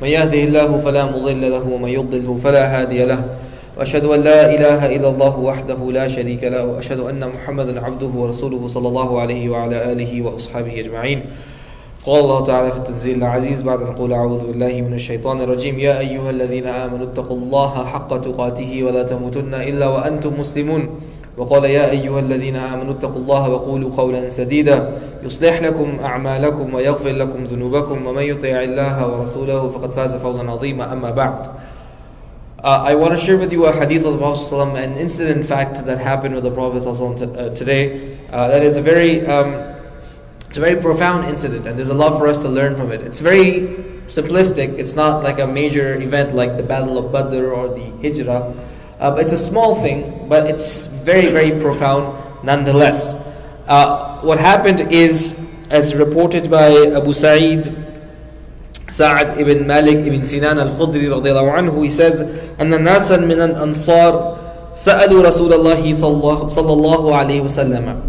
من يهده الله فلا مضل له ومن يضلله فلا هادي له وأشهد أن لا إله إلا الله وحده لا شريك له وأشهد أن محمدا عبده ورسوله صلى الله عليه وعلى آله وأصحابه أجمعين. قال الله تعالى في التنزيل العزيز بعد أن نقول أعوذ بالله من الشيطان الرجيم يا أيها الذين آمنوا اتقوا الله حق تقاته ولا تموتن إلا وأنتم مسلمون. وقال يا أيها الذين آمنوا اتقوا الله وقولوا قولا سديدا يصلح لكم أعمالكم ويغفر لكم ذنوبكم ومن يطع الله ورسوله فقد فاز فوزا عظيما. أما بعد. I want to share with you a hadith of the Prophet ﷺ, an incident in fact that happened with the Prophet ﷺ today. That is it's a very profound incident, and there's a lot for us to learn from it. It's very simplistic. It's not like a major event like the Battle of Badr or the Hijrah. It's a small thing, but it's very, very profound nonetheless. What happened is, as reported by Abu Sa'ad ibn Malik ibn Sinan al-Khudri radiyallahu anhu, he says, أن ناسا من الأنصار سألوا رسول الله صلى الله عليه وسلم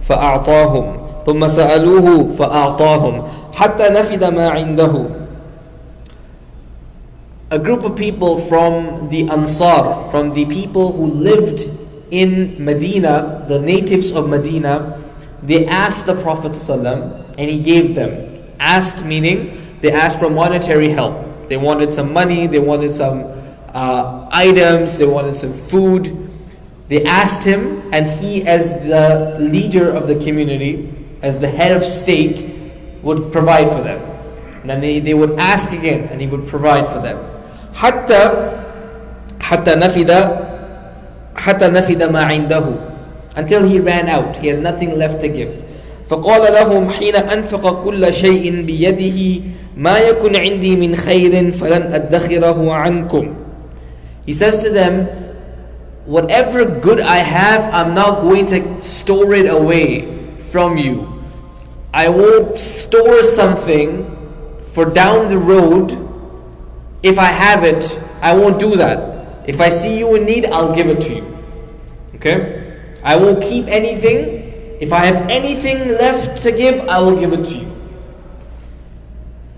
فأعطاهم ثم سألوه فأعطاهم حتى نفد ما عنده. A group of people from the Ansar, from the people who lived in Medina, the natives of Medina, they asked the Prophet ﷺ and he gave them. Asked meaning they asked for monetary help. They wanted some money, they wanted some items, they wanted some food. They asked him, and he, as the leader of the community, as the head of state, would provide for them. And then they would ask again, and he would provide for them. حتى نفد ما عنده, until he ran out, he had nothing left to give. فقال لهم حين أنفق كل شيء بيده ما يكن عندي من خير فلن أدخره عنكم. He says to them, whatever good I have, I'm not going to store it away from you. I won't store something for down the road. If I have it, I won't do that. If I see you in need, I'll give it to you. Okay? I won't keep anything. If I have anything left to give, I will give it to you.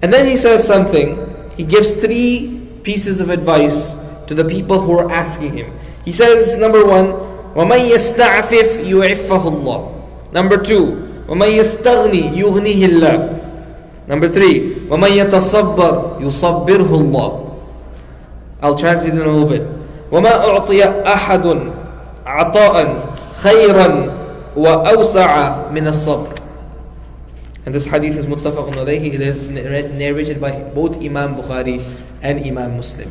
And then he says something. He gives 3 pieces of advice to the people who are asking him. He says, number 1, وَمَنْ يَسْتَعْفِفْ يُعِفَّهُ اللَّهُ. Number 2, وَمَنْ يَسْتَغْنِي يُغْنِهِ اللَّهُ. Number 3, وَمَنْ يَتَصَبَّرْ يُصَبِّرْهُ اللَّهُ. I'll translate it in a little bit. وَمَا أُعْطِيَ أَحَدٌ عَطَاءً خَيْرًا وَأَوْسَعَ مِنَ الصَّبْرِ. And this hadith is muttafaqun alayhi. It is narrated by both Imam Bukhari and Imam Muslim.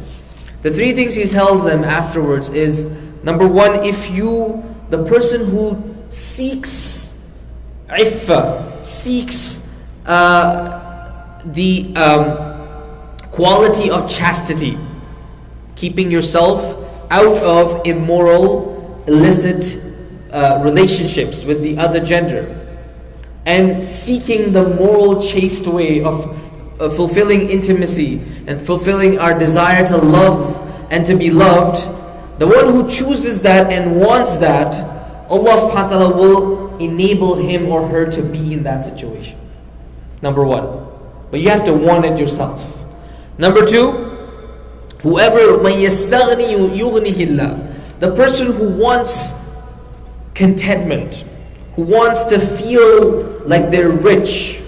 The 3 things he tells them afterwards is, number 1, if you, the person who seeks iffa, seeks the quality of chastity, keeping yourself out of immoral, illicit relationships with the other gender, and seeking the moral, chaste way of fulfilling intimacy and fulfilling our desire to love and to be loved, the one who chooses that and wants that, Allah subhanahu wa ta'ala will enable him or her to be in that situation. Number 1. But you have to want it yourself. Number 2, whoever مَنْ يَسْتَغْنِي يُغْنِهِ اللَّهُ, the person who wants contentment, who wants to feel like they're rich,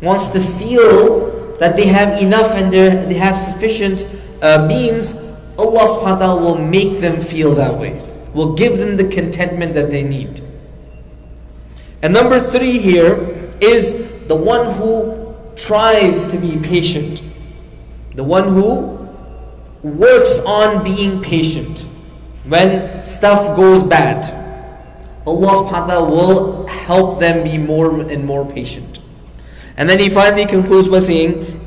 wants to feel that they have enough and they have sufficient means, Allah subhanahu wa ta'ala will make them feel that way, will give them the contentment that they need. And number 3 here is the one who tries to be patient, the one who works on being patient when stuff goes bad. Allah subhanahu wa ta'ala will help them be more and more patient. And then he finally concludes by saying,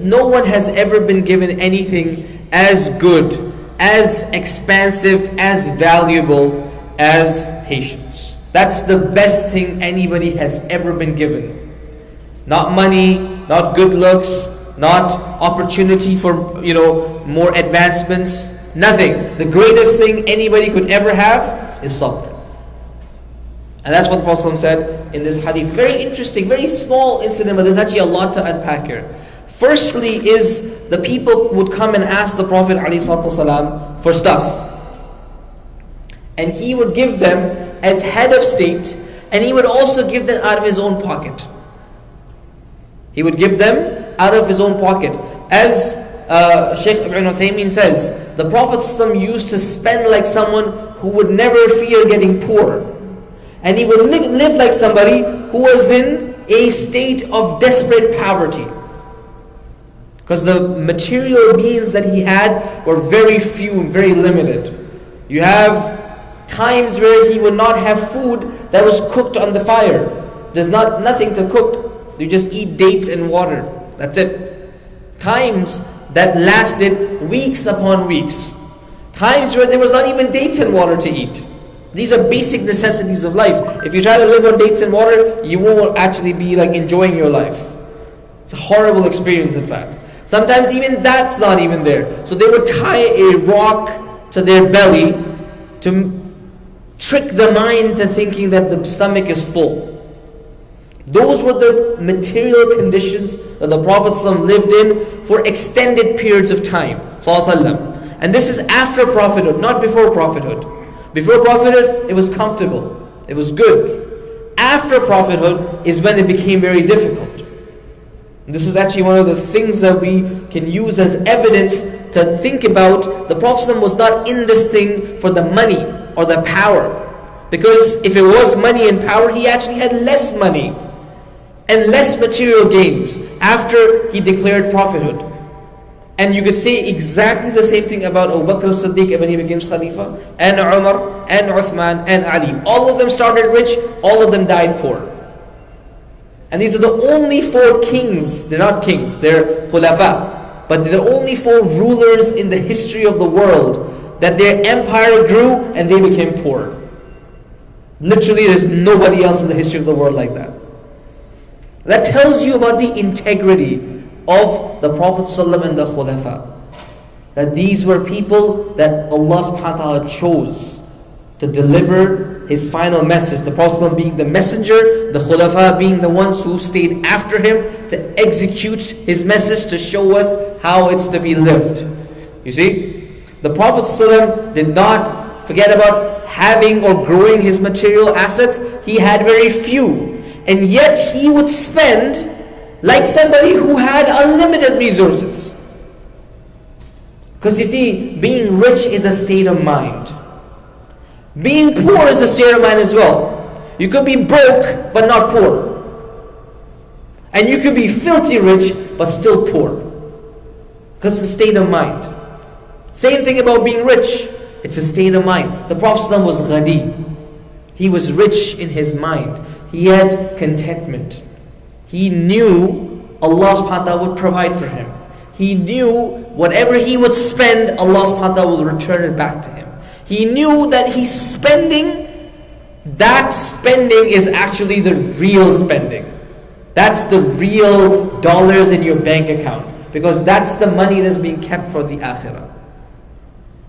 no one has ever been given anything as good, as expansive, as valuable as patience. That's the best thing anybody has ever been given. Not money, not good looks, not opportunity for more advancements, nothing. The greatest thing anybody could ever have is sabr. And that's what the Prophet ﷺ said in this hadith. Very interesting, very small incident, but there's actually a lot to unpack here. Firstly is the people would come and ask the Prophet ﷺ for stuff. And he would give them as head of state, and he would also give them out of his own pocket. He would give them out of his own pocket. As Shaykh Ibn Uthaymeen says, the Prophet ﷺ used to spend like someone who would never fear getting poor. And he would live like somebody who was in a state of desperate poverty. Because the material means that he had were very few and very limited. You have times where he would not have food that was cooked on the fire. There's nothing to cook. You just eat dates and water. That's it. Times that lasted weeks upon weeks. Times where there was not even dates and water to eat. These are basic necessities of life. If you try to live on dates and water, you won't actually be like enjoying your life. It's a horrible experience, in fact. Sometimes even that's not even there. So they would tie a rock to their belly to trick the mind to thinking that the stomach is full. Those were the material conditions that the Prophet ﷺ lived in for extended periods of time. And this is after prophethood, not before prophethood. Before prophethood, it was comfortable. It was good. After prophethood is when it became very difficult. And this is actually one of the things that we can use as evidence to think about. The Prophet ﷺ was not in this thing for the money or the power. Because if it was money and power, he actually had less money and less material gains after he declared prophethood. And you could say exactly the same thing about Abu Bakr as-Siddiq when he became Khalifa, and Umar, and Uthman, and Ali. All of them started rich, all of them died poor. And these are the only four kings, they're not kings, they're khulafa, but they're the only four rulers in the history of the world that their empire grew and they became poor. Literally there's nobody else in the history of the world like that. That tells you about the integrity of the Prophet ﷺ and the khulafa. That these were people that Allah subhanahu wa ta'ala chose to deliver His final message. The Prophet ﷺ being the messenger, the khulafa being the ones who stayed after him to execute his message, to show us how it's to be lived. You see, the Prophet ﷺ did not forget about having or growing his material assets. He had very few. And yet he would spend like somebody who had unlimited resources. Because you see, being rich is a state of mind. Being poor is a state of mind as well. You could be broke but not poor. And you could be filthy rich but still poor. Because it's a state of mind. Same thing about being rich. It's a state of mind. The Prophet ﷺ was ghani. He was rich in his mind. He had contentment. He knew Allah subhanahu wa ta'ala would provide for him. He knew whatever he would spend, Allah subhanahu wa ta'ala will return it back to him. He knew that he's spending, that spending is actually the real spending. That's the real dollars in your bank account. Because that's the money that's being kept for the akhirah.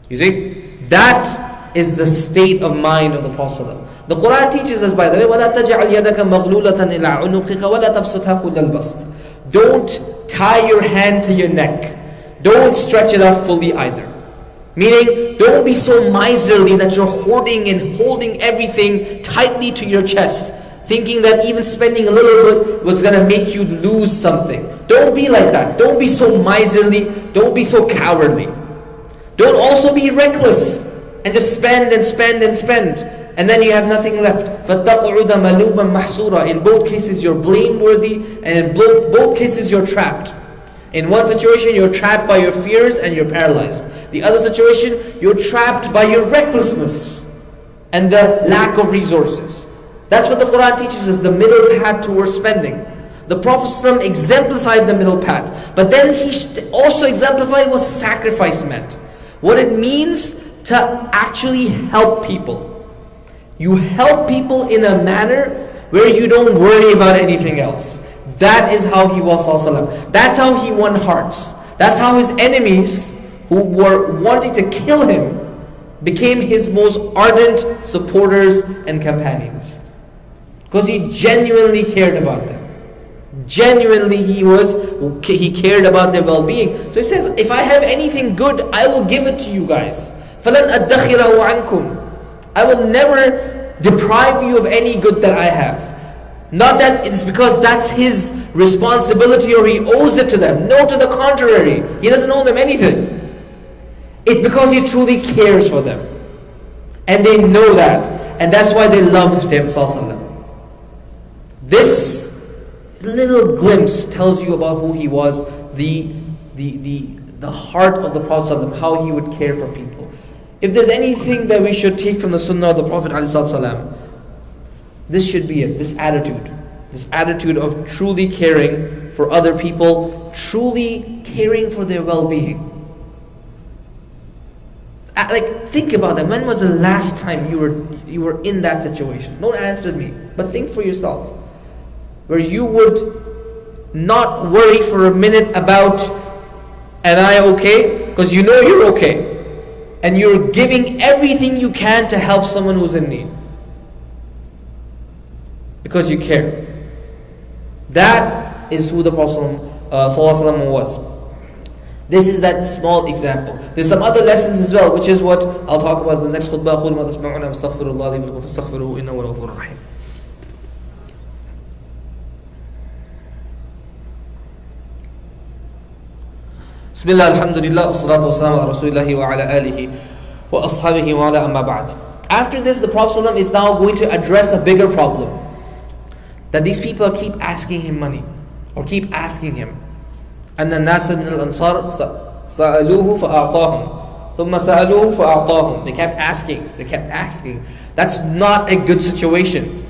You see? That is the state of mind of the Prophet ﷺ. The Quran teaches us, by the way, وَلَا تَجْعَلْ يَدَكَ مَغْلُولَةً إِلَىٰ عُنُقِكَ وَلَا تَبْسُطْهَا كُلَّ الْبَسْطِ. Don't tie your hand to your neck. Don't stretch it out fully either. Meaning, don't be so miserly that you're hoarding and holding everything tightly to your chest, thinking that even spending a little bit was going to make you lose something. Don't be like that. Don't be so miserly. Don't be so cowardly. Don't also be reckless and just spend and spend and spend. And then you have nothing left. فَتَقْعُدَ مَلُوبًا مَحْسُورًا. In both cases you're blameworthy, and in both cases you're trapped. In one situation you're trapped by your fears and you're paralyzed. The other situation you're trapped by your recklessness and the lack of resources. That's what the Quran teaches us, the middle path towards spending. The Prophet ﷺ exemplified the middle path. But then he also exemplified what sacrifice meant. What it means to actually help people. You help people in a manner where you don't worry about anything else. That is how he was ﷺ. That's how he won hearts. That's how his enemies who were wanting to kill him became his most ardent supporters and companions. Because he genuinely cared about them. Genuinely he cared about their well-being. So he says, if I have anything good, I will give it to you guys. فَلَنْ أَدَّخِرَهُ عَنْكُمْ. I will never deprive you of any good that I have. Not that it's because that's his responsibility or he owes it to them. No, to the contrary. He doesn't owe them anything. It's because he truly cares for them. And they know that. And that's why they loved him, sallallahu. This little glimpse tells you about who he was, the heart of the Prophet ﷺ, how he would care for people. If there's anything that we should take from the sunnah of the Prophet ﷺ, this should be it, this attitude of truly caring for other people, truly caring for their well-being. Like, think about that. When was the last time you were in that situation? Don't answer me, but think for yourself. Where you would not worry for a minute about, am I okay? Because you know you're okay. And you're giving everything you can to help someone who's in need. Because you care. That is who the Prophet ﷺ was. This is that small example. There's some other lessons as well, which is what I'll talk about in the next khutbah. أقول ما تسمعون أستغفر الله لي ولكم فاستغفروه إنه هو الغفور الرحيم. بسم الله الحمد لله والصلاة والسلام على رسول الله وعلى آله وأصحابه وعلى أما بعد. After this, the Prophet ﷺ is now going to address a bigger problem. That these people keep asking him money, or keep asking him. أن الناس من الأنصار سألوه فأعطاهم ثم سألوه فأعطاهم. They kept asking. That's not a good situation.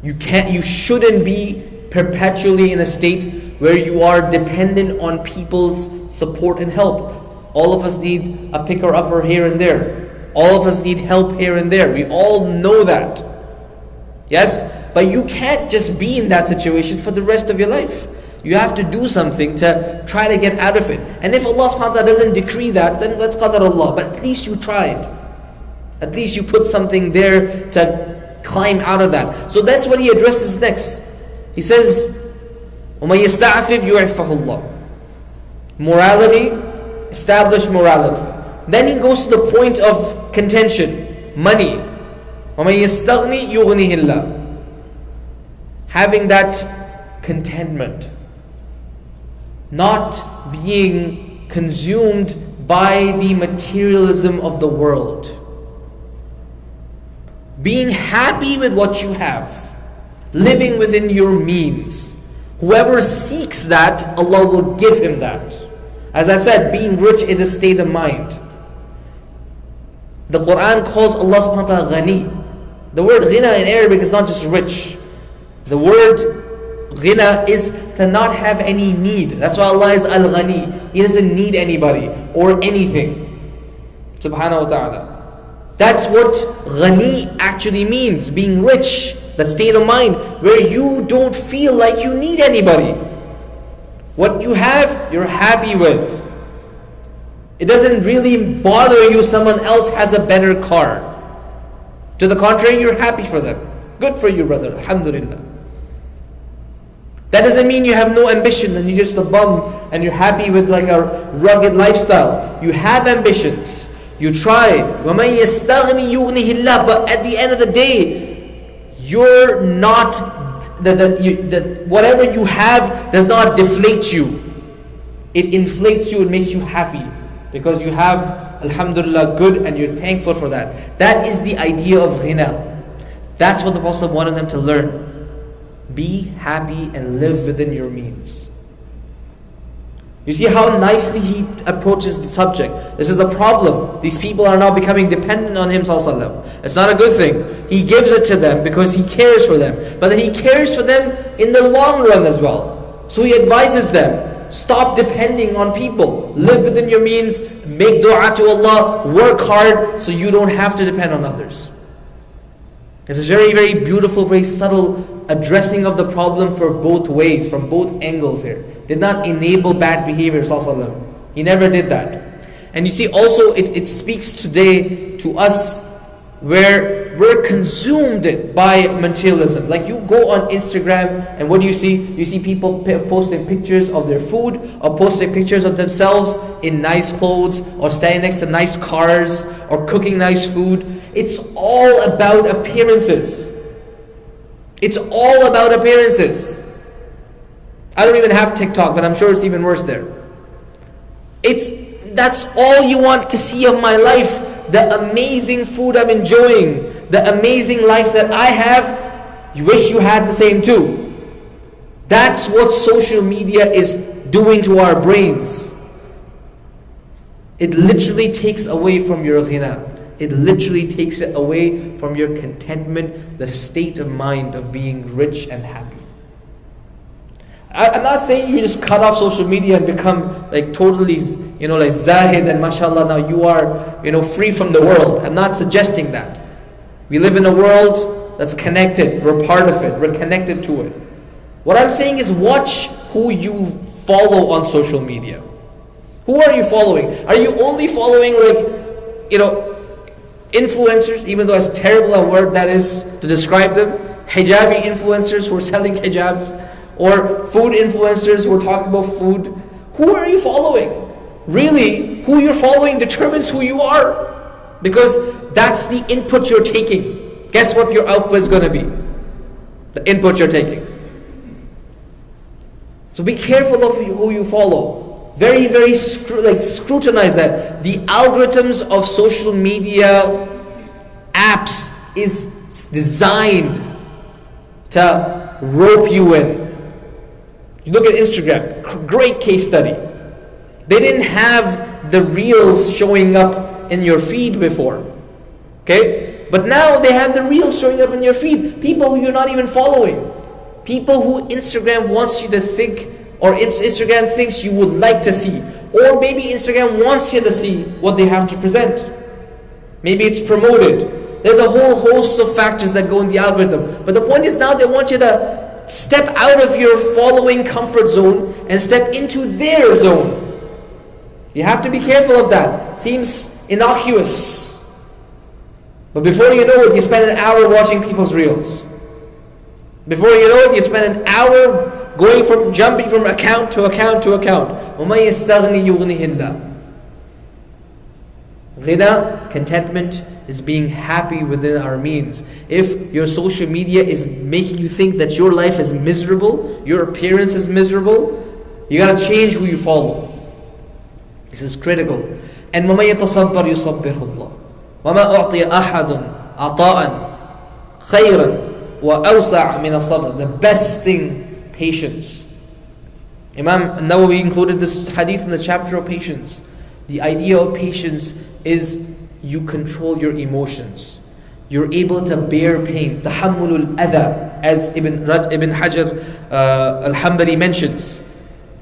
You shouldn't be perpetually in a state where you are dependent on people's support and help. All of us need a picker-upper here and there. All of us need help here and there. We all know that. Yes? But you can't just be in that situation for the rest of your life. You have to do something to try to get out of it. And if Allah subhanahu wa ta'ala doesn't decree that, then that's qadar Allah. But at least you tried. At least you put something there to climb out of that. So that's what he addresses next. He says, وَمَن يَسْتَعْفِفْ يُعِفَّهُ اللَّهُ. Morality, establish morality. Then he goes to the point of contention, money. وَمَن يَسْتَغْنِ يُغْنِهِ اللَّهُ. Having that contentment. Not being consumed by the materialism of the world. Being happy with what you have. Living within your means. Whoever seeks that, Allah will give him that. As I said, being rich is a state of mind. The Quran calls Allah subhanahu wa ta'ala ghani. The word ghina in Arabic is not just rich. The word ghina is to not have any need. That's why Allah is al-ghani. He doesn't need anybody or anything. Subhanahu wa ta'ala. That's what ghani actually means. Being rich. That state of mind where you don't feel like you need anybody. What you have, you're happy with. It doesn't really bother you someone else has a better car. To the contrary, you're happy for them. Good for you, brother. Alhamdulillah. That doesn't mean you have no ambition and you're just a bum and you're happy with like a rugged lifestyle. You have ambitions. You tried. وَمَن يَسْتَغْنِ يُغْنِهِ اللَّهُ. But at the end of the day, you're not, whatever you have does not deflate you. It inflates you, it makes you happy. Because you have, alhamdulillah, good and you're thankful for that. That is the idea of ghina. That's what the Prophet wanted them to learn. Be happy and live within your means. You see how nicely he approaches the subject. This is a problem. These people are now becoming dependent on him, sallallahu. It's not a good thing. He gives it to them because he cares for them. But then he cares for them in the long run as well. So he advises them, stop depending on people. Live within your means, make dua to Allah, work hard so you don't have to depend on others. This is very, very beautiful, very subtle addressing of the problem for both ways, from both angles here. Did not enable bad behavior, sallallahu. He never did that. And you see also it speaks today to us where we're consumed by materialism. Like you go on Instagram and what do you see? You see people posting pictures of their food or posting pictures of themselves in nice clothes or standing next to nice cars or cooking nice food. It's all about appearances. It's all about appearances. I don't even have TikTok, but I'm sure it's even worse there. That's all you want to see of my life. The amazing food I'm enjoying, the amazing life that I have, you wish you had the same too. That's what social media is doing to our brains. It literally takes away from your ghina. It literally takes it away from your contentment, the state of mind of being rich and happy. I'm not saying you just cut off social media and become like totally, like zahid and mashallah, now you are, free from the world. I'm not suggesting that. We live in a world that's connected. We're part of it. We're connected to it. What I'm saying is watch who you follow on social media. Who are you following? Are you only following influencers, even though it's terrible a word that is to describe them, hijabi influencers who are selling hijabs, or food influencers who are talking about food? Who are you following? Really, who you're following determines who you are. Because that's the input you're taking. Guess what your output is going to be? The input you're taking. So be careful of who you follow. Very, very scrutinize that. The algorithms of social media apps is designed to rope you in. You look at Instagram, great case study. They didn't have the reels showing up in your feed before. Okay? But now they have the reels showing up in your feed. People who you're not even following. People who Instagram wants you to think, or Instagram thinks you would like to see. Or maybe Instagram wants you to see what they have to present. Maybe it's promoted. There's a whole host of factors that go in the algorithm. But the point is now they want you to step out of your following comfort zone and step into their zone. You have to be careful of that. Seems innocuous. But before you know it, you spend an hour watching people's reels. Before you know it, you spend an hour jumping from account to account to account. وَمَن يَسْتَغْنِ يُغْنِهِ اللَّهُ. Ghina, contentment, is being happy within our means. If your social media is making you think that your life is miserable, your appearance is miserable, you gotta change who you follow. This is critical. And وَمَن يَتَصَبَّرْ يُصَبِّرْهُ اللَّهُ وَمَا أُعْطِيَ أَحَدٌ عَطَاءً خَيْرًا وَأَوْسَعَ مِنَ الصَّبْرِ. The best thing, patience. Imam Nawawi included this hadith in the chapter of patience. The idea of patience is you control your emotions. You're able to bear pain. تَحَمُّلُ الْأَذَى, as Ibn Hajar al-Hanbali mentions.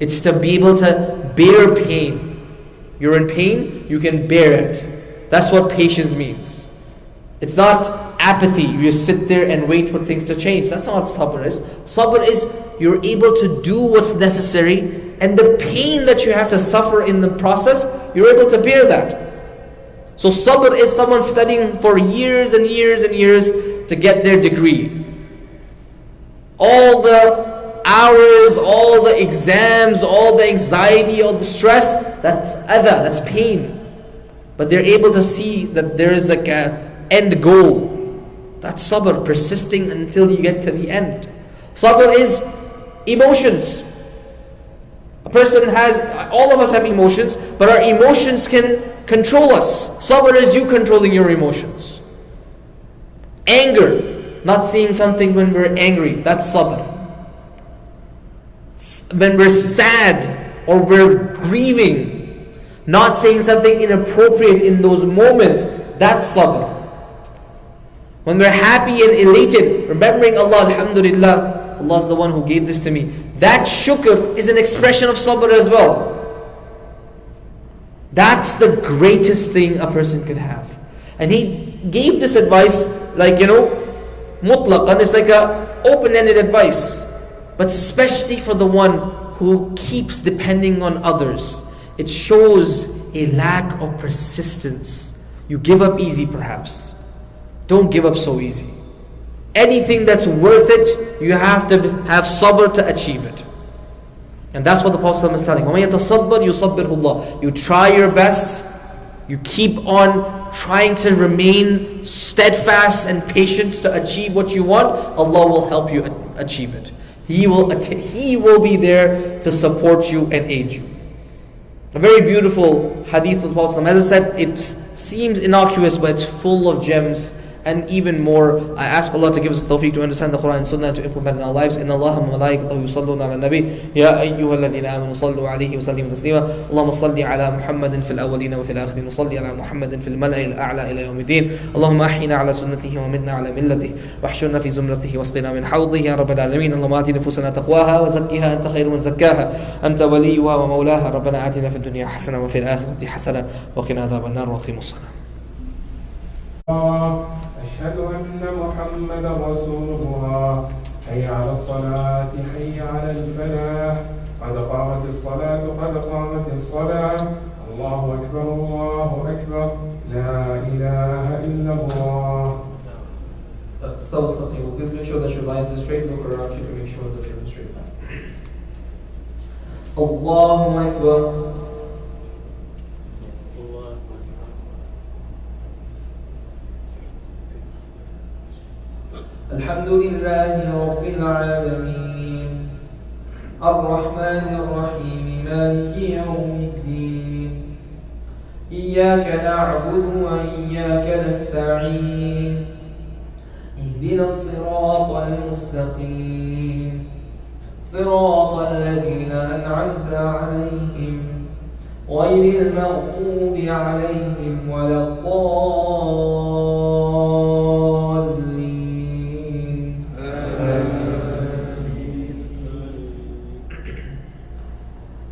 It's to be able to bear pain. You're in pain, you can bear it. That's what patience means. It's not apathy. You just sit there and wait for things to change. That's not what sabr is. Sabr is you're able to do what's necessary, and the pain that you have to suffer in the process, you're able to bear that. So sabr is someone studying for years and years and years to get their degree. All the hours, all the exams, all the anxiety, all the stress, that's adha, that's pain. But they're able to see that there is like an end goal. That's sabr, persisting until you get to the end. Sabr is emotions. A person has, all of us have emotions, but our emotions can control us. Sabr is you controlling your emotions. Anger, not seeing something when we're angry, that's sabr. When we're sad or we're grieving, not saying something inappropriate in those moments, that's sabr. When we're happy and elated, remembering Allah, alhamdulillah, Allah's the one who gave this to me, that shukr is an expression of sabr as well. That's the greatest thing a person could have. And he gave this advice like, mutlaqan, it's like a open-ended advice. But especially for the one who keeps depending on others. It shows a lack of persistence. You give up easy perhaps. Don't give up so easy. Anything that's worth it, you have to have sabr to achieve it. And that's what the Prophet is telling. وَمَن يَتَصَبَّرْ يُصَبِّرْهُ اللَّهُ. You try your best, you keep on trying to remain steadfast and patient to achieve what you want, Allah will help you achieve it. He will be there to support you and aid you. A very beautiful hadith of the Prophet. As I said, it seems innocuous, but it's full of gems. And even more, I ask Allah to give us the tawfiq to understand the Quran and Sunnah and to implement in our lives. Inna Allaha wa malaikatahu yusalluna ala nabi. Ya ayyuhalladhina amanu sallu alayhi wa sallimu taslima. Allahumma salli ala Muhammadin fil awwalina wa fil akhirin. Wa salli ala Muhammadin fil mala'i al-a'la ila yawmiddin. Allahumma ahyina ala sunnatihi wa midna ala millatihi. Wa ahshurna fi zumratihi wa asqina min hawdihi ya rabbal alamin. Allahumma ati nufusana taqwaha wa zakkiha anta khayru man zakkaha. Anta waliyuha wa mawlaha. Rabbana atina fid dunya hasana wa fil akhirati hasana wa qina adhaban nar wa aqimus salam. أشهد أن محمدا رسول الله حي على الصلاة حي على الفلاح قد قامت الصلاة قد قامت الصلاة الله أكبر الله أكبر لا إله إلا الله. Please make sure that your lines are straight. Look around you to make sure that you're in straight line. Allahu Akbar. الحمد لله رب العالمين الرحمن الرحيم مالك يوم الدين إياك نعبد وإياك نستعين اهدنا الصراط المستقيم صراط الذين أنعمت عليهم غير المغضوب عليهم ولا الضالين.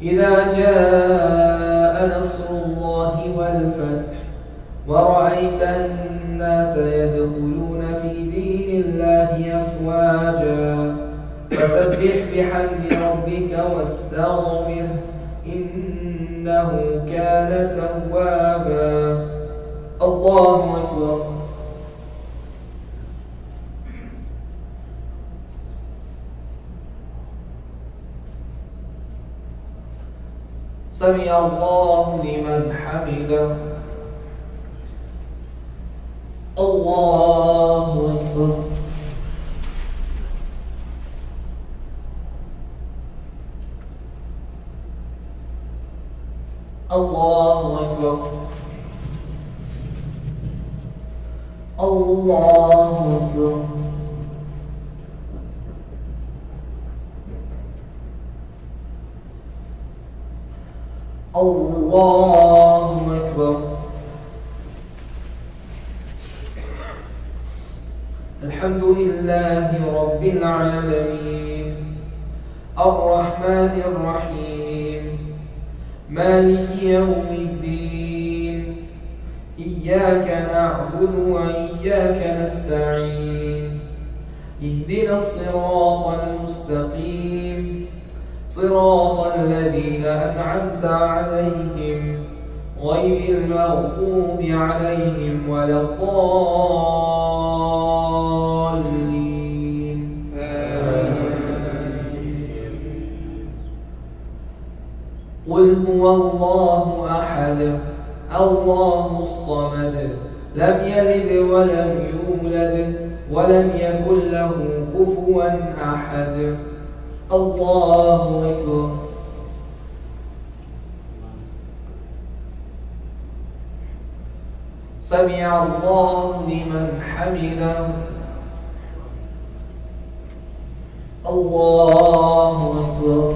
إذا جاء نصر الله والفتح ورأيت الناس يدخلون في دين الله أفواجا فسبح بحمد ربك واستغفره إنه كان توابا. الله أكبر. سمع الله لمن حمده. الله أكبر. الله أكبر. الله أكبر. الله أكبر. الحمد لله رب العالمين الرحمن الرحيم مالك يوم الدين إياك نعبد وإياك نستعين اهدنا الصراط المستقيم صراط الذين أنعمت عليهم غير المغضوب عليهم ولا الضالين. قل هو الله أحد الله الصمد لم يلد ولم يولد ولم يكن له كفوا أحد. الله أكبر. سمع الله لمن حمده. الله أكبر.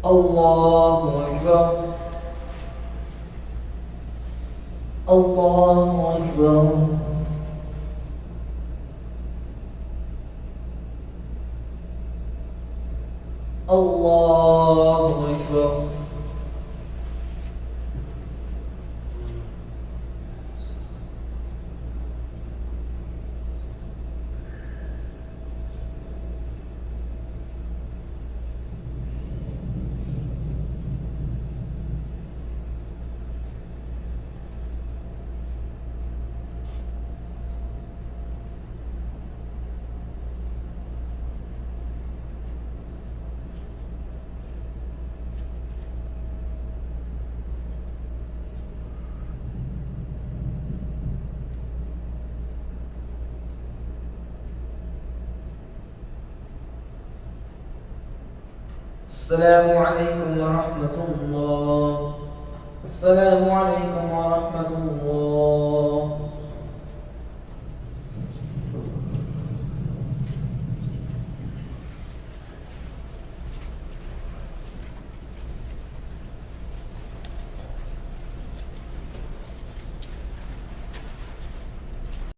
الله أكبر. الله أكبر. الله أكبر. السلام عليكم ورحمة الله. السلام